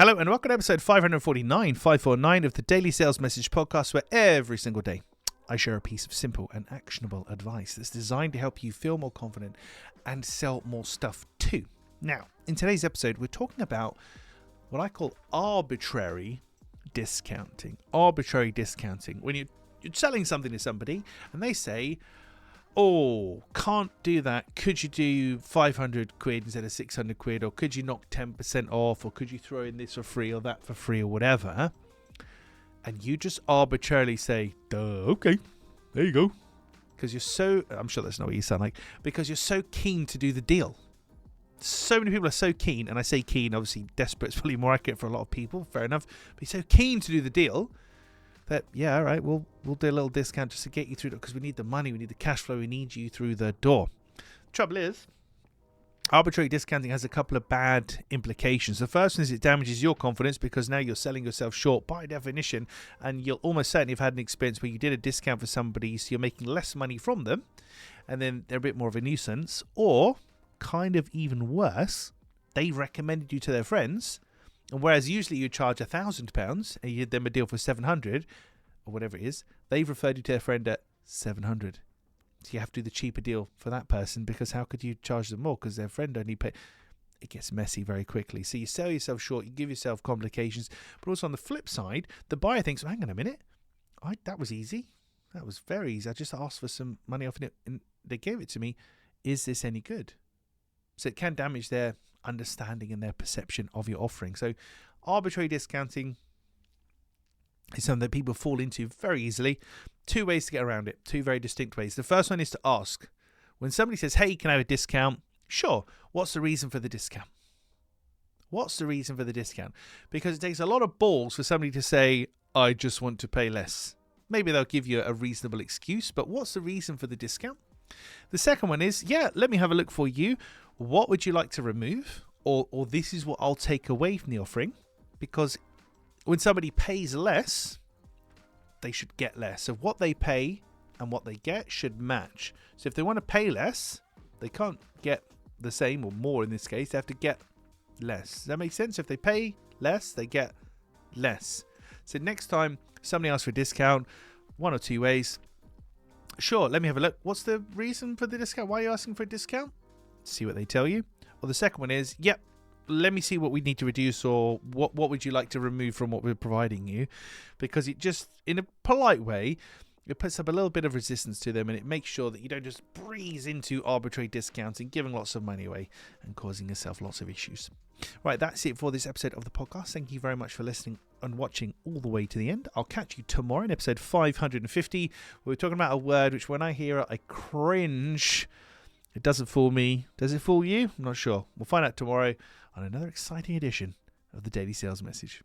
Hello and welcome to episode 549 of the Daily Sales Message podcast, where every single day I share a piece of simple and actionable advice that's designed to help you feel more confident and sell more stuff too. Now, in today's episode, we're talking about what I call arbitrary discounting. Arbitrary discounting. When you're selling something to somebody and they say, "Oh, can't do that. Could you do 500 quid instead of 600 quid? Or could you knock 10% off? Or could you throw in this for free or that for free or whatever?" And you just arbitrarily say, "Okay, there you go." Because you're so, I'm sure that's not what you sound like, because you're so keen to do the deal. So many people are so keen, and I say keen, obviously desperate is probably more accurate for a lot of people, fair enough. But you're so keen to do the deal that, yeah, all right, we'll do a little discount just to get you through it, because we need the money, we need the cash flow, we need you through the door. Trouble is, arbitrary discounting has a couple of bad implications. The first one is it damages your confidence, because now you're selling yourself short by definition, and you'll almost certainly have had an experience where you did a discount for somebody, so you're making less money from them, and then they're a bit more of a nuisance. Or, kind of even worse, they recommended you to their friends, and whereas usually you charge £1,000 and you did them a deal for 700 or whatever it is, they've referred you to their friend at 700. So you have to do the cheaper deal for that person, because how could you charge them more? Because their friend only paid. It gets messy very quickly. So you sell yourself short, you give yourself complications. But also on the flip side, the buyer thinks, "Hang on a minute, that was easy. That was very easy. I just asked for some money off it and they gave it to me. Is this any good?" So it can damage their understanding and their perception of your offering. So arbitrary discounting is something that people fall into very easily. Two ways to get around it, two very distinct ways. The first one is to ask. When somebody says, "Hey, can I have a discount?" Sure. What's the reason for the discount? What's the reason for the discount? Because it takes a lot of balls for somebody to say, "I just want to pay less." Maybe they'll give you a reasonable excuse, but what's the reason for the discount? The second one is, let me have a look for you. What would you like to remove? Or this is what I'll take away from the offering. Because when somebody pays less, they should get less. So what they pay and what they get should match. So if they want to pay less, they can't get the same or more in this case. They have to get less. Does that make sense? If they pay less, they get less. So next time somebody asks for a discount, one or two ways. Sure, let me have a look. What's the reason for the discount? Why are you asking for a discount? See what they tell you. Or the second one is, let me see what we need to reduce, or what would you like to remove from what we're providing you. Because it just, in a polite way, it puts up a little bit of resistance to them, and it makes sure that you don't just breeze into arbitrary discounting, giving lots of money away and causing yourself lots of issues. Right, that's it for this episode of the podcast. Thank you very much for listening and watching all the way to the end. I'll catch you tomorrow in episode 550. We're talking about a word which, when I hear it, I cringe. It doesn't fool me. Does it fool you? I'm not sure. We'll find out tomorrow on another exciting edition of the Daily Sales Message.